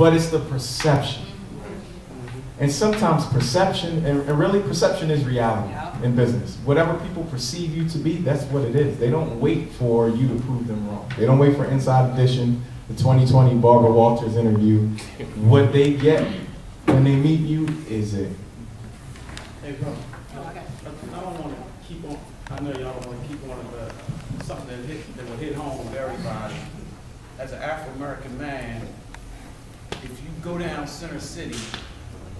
but it's the perception. And sometimes perception, and really perception is reality in business. Whatever people perceive you to be, that's what it is. They don't wait for you to prove them wrong. They don't wait for Inside Edition, the 2020 Barbara Walters interview. What they get when they meet you is it. Hey, bro, I don't want to keep on, I know y'all don't want to keep on, but something that will hit home with everybody. As an Afro-American man, if you go down Center City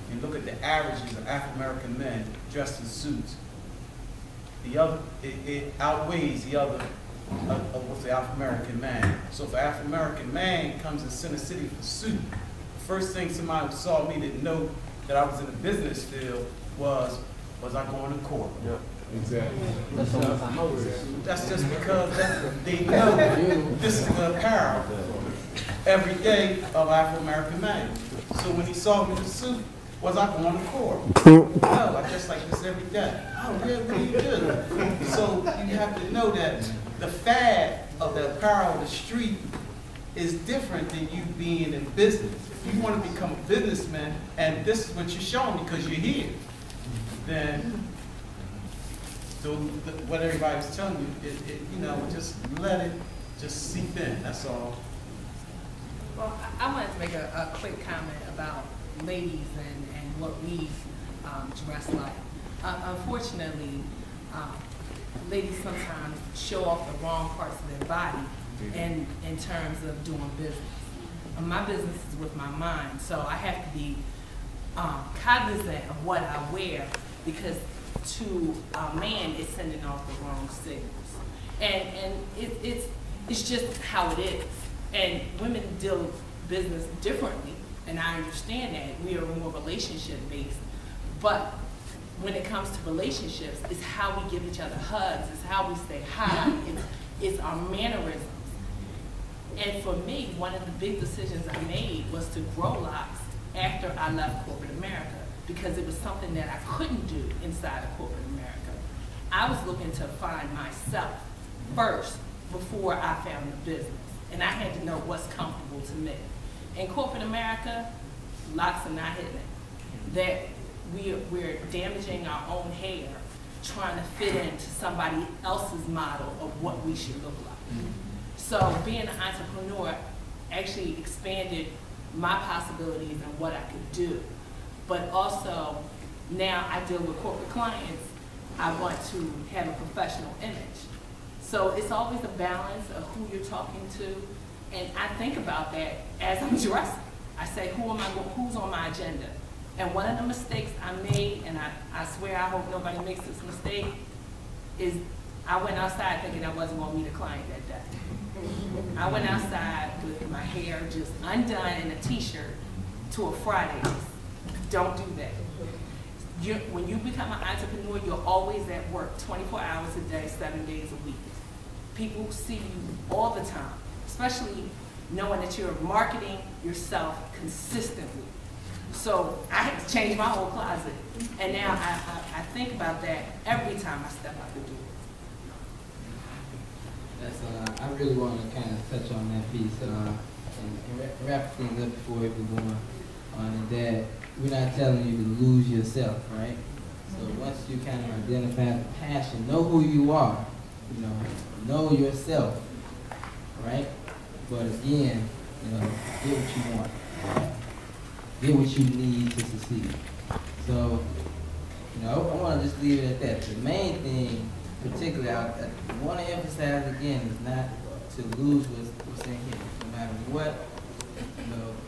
and look at the averages of Afro-American men dressed in suits, it outweighs the other of the Afro-American man. So if an Afro-American man comes in Center City for suit, the first thing somebody who saw me didn't know that I was in the business field was I going to court? Yeah, exactly. That's just because they know this is the apparel every day of Afro-American man. So when he saw me in the suit, was I going to court? No, I dress like this every day. Oh, yeah, what do you do? So you have to know that the fad of the apparel of the street is different than you being in business. If you want to become a businessman, and this is what you're showing because you're here, then what everybody's telling you, you know, just let it just seep in. That's all. Well, I wanted to make a quick comment about ladies and what we dress like. Unfortunately, ladies sometimes show off the wrong parts of their body in terms of doing business. My business is with my mind, so I have to be cognizant of what I wear, because to a man it's sending off the wrong signals. And it's just how it is. And women deal business differently, and I understand that. We are more relationship based. But when it comes to relationships, it's how we give each other hugs, it's how we say hi, it's our mannerisms. And for me, one of the big decisions I made was to grow locks after I left corporate America, because it was something that I couldn't do inside of corporate America. I was looking to find myself first before I found the business. And I had to know what's comfortable to me. In corporate America, locks are not hitting it. That we're damaging our own hair, trying to fit into somebody else's model of what we should look like. So being an entrepreneur actually expanded my possibilities and what I could do. But also, now I deal with corporate clients, I want to have a professional image. So it's always a balance of who you're talking to, and I think about that as I'm dressing. I say, who's on my agenda? And one of the mistakes I made, and I swear I hope nobody makes this mistake, is I went outside thinking I wasn't going to meet a client that day. I went outside with my hair just undone and a t-shirt to a Fridays. Don't do that. When you become an entrepreneur, you're always at work 24 hours a day, 7 days a week. People see you all the time, especially knowing that you're marketing yourself consistently. So I had to change my whole closet. And now I think about that every time I step out the door. I really want to kind of touch on that piece and wrap things up before we go on, that we're not telling you to lose yourself, right? So once you kind of identify the passion, know who you are, know yourself, right? But again, get what you want, get what you need to succeed. So, I want to just leave it at that. The main thing, particularly, I want to emphasize again, is not to lose what's in here. No matter what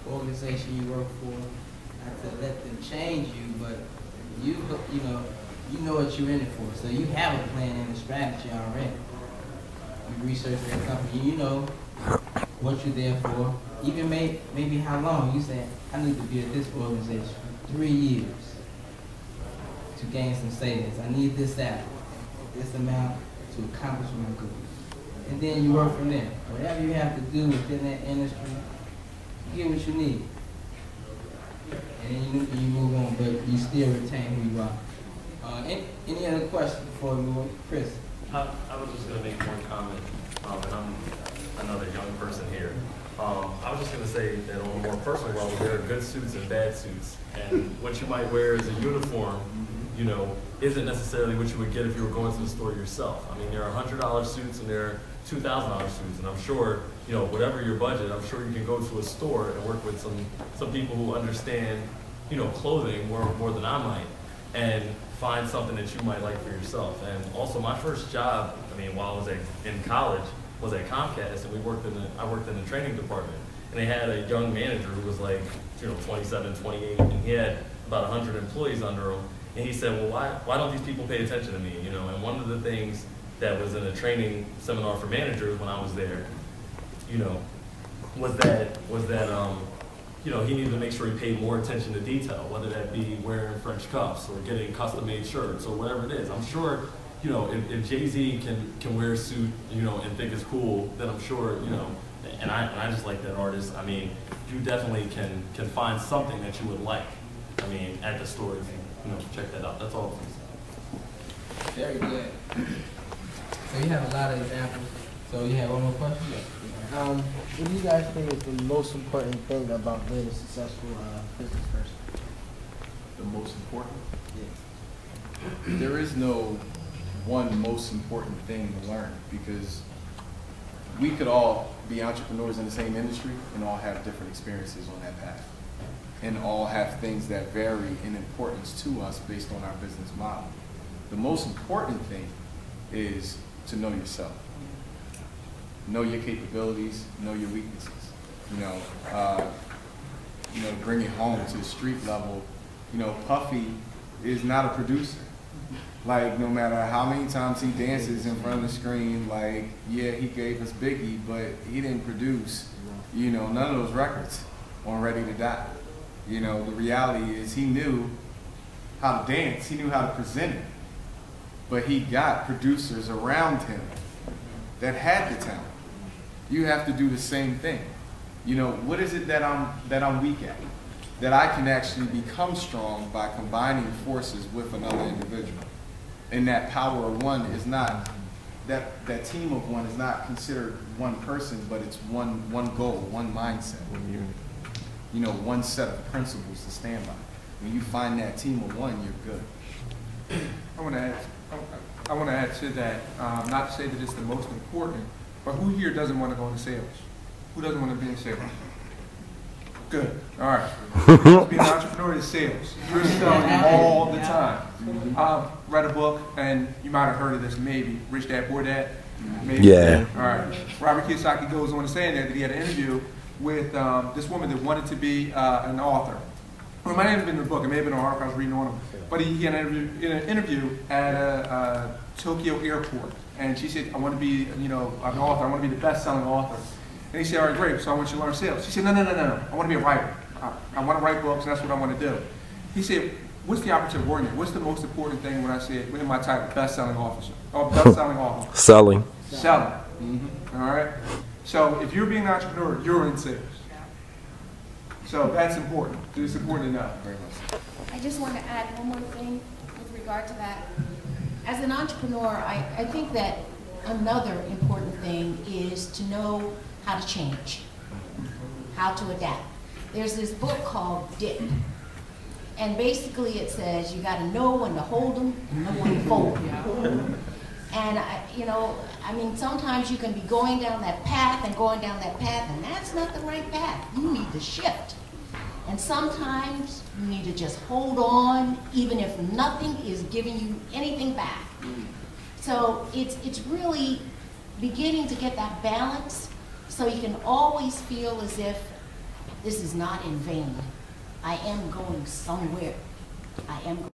organization you work for, not to let them change you, but you know what you're in it for. So you have a plan and a strategy already. You research that company, you know what you're there for. Even maybe how long. You say, I need to be at this organization for 3 years to gain some savings. I need this salary, this amount to accomplish my goals. And then you work from there. Whatever you have to do within that industry, you get what you need. And then you move on, but you still retain who you are. Any other questions before we move on? Chris? I was just going to make one comment, and I'm another young person here. I was just going to say that on a more personal level, there are good suits and bad suits. And what you might wear as a uniform, you know, isn't necessarily what you would get if you were going to the store yourself. I mean, there are $100 suits and there are $2,000 suits. And I'm sure, you know, whatever your budget, I'm sure you can go to a store and work with some people who understand, you know, clothing more than I might, and find something that you might like for yourself. And also my first job, I mean, while I was in college, was at Comcast, and I worked in the training department. And they had a young manager who was like, you know, 27, 28, and he had about 100 employees under him. And he said, well, why don't these people pay attention to me? You know, and one of the things that was in a training seminar for managers when I was there, you know, was that you know, he needed to make sure he paid more attention to detail, whether that be wearing French cuffs or getting custom-made shirts or whatever it is. I'm sure, you know, if Jay-Z can wear a suit, you know, and think it's cool, then I'm sure, you know, and I just like that artist. I mean, you definitely can find something that you would like. I mean, at the store, if you know, check that out. That's all. Very good. So you have a lot of examples. So you have one more question? What do you guys think is the most important thing about being a successful business person? The most important? Yeah. There is no one most important thing to learn, because we could all be entrepreneurs in the same industry and all have different experiences on that path, and all have things that vary in importance to us based on our business model. The most important thing is to know yourself. Know your capabilities, know your weaknesses. You know, bring it home to the street level. You know, Puffy is not a producer. Like, no matter how many times he dances in front of the screen, like, yeah, he gave us Biggie, but he didn't produce, you know, none of those records on Ready to Die. You know, the reality is he knew how to dance, he knew how to present it, but he got producers around him that had the talent. You have to do the same thing. You know, what is it that I'm weak at? That I can actually become strong by combining forces with another individual. And that power of one is not, that team of one is not considered one person, but it's one goal, one mindset, you know, one set of principles to stand by. When you find that team of one, you're good. I want to add to that, not to say that it's the most important, but who here doesn't want to go into sales? Who doesn't want to be in sales? Good. All right. Being an entrepreneur is sales. You're selling all the time. Read a book, and you might have heard of this, maybe. Rich Dad, Poor Dad? Maybe. Yeah. All right. Robert Kiyosaki goes on to say in there that he had an interview with this woman that wanted to be an author. Well, it might have been in the book. It may have been an article I was reading on him. But he had an interview at a Tokyo airport. And she said, I want to be, you know, an author. I want to be the best-selling author. And he said, all right, great. So I want you to learn sales. She said, no. I want to be a writer. I want to write books, and that's what I want to do. He said, what's the operative word here? What's the most important thing when I say within my title, best-selling officer? Or best-selling author? Selling. Selling. Mm-hmm. All right? So if you're being an entrepreneur, you're in sales. So that's important. It's important to know. Very much. I just want to add one more thing with regard to that. As an entrepreneur, I think that another important thing is to know how to change, how to adapt. There's this book called Dip, and basically it says you got to know when to hold them and know when to fold them. And you know, I mean, sometimes you can be going down that path and going down that path, and that's not the right path. You need to shift. And sometimes you need to just hold on, even if nothing is giving you anything back. So it's really beginning to get that balance, so you can always feel as if this is not in vain. I am going somewhere. I am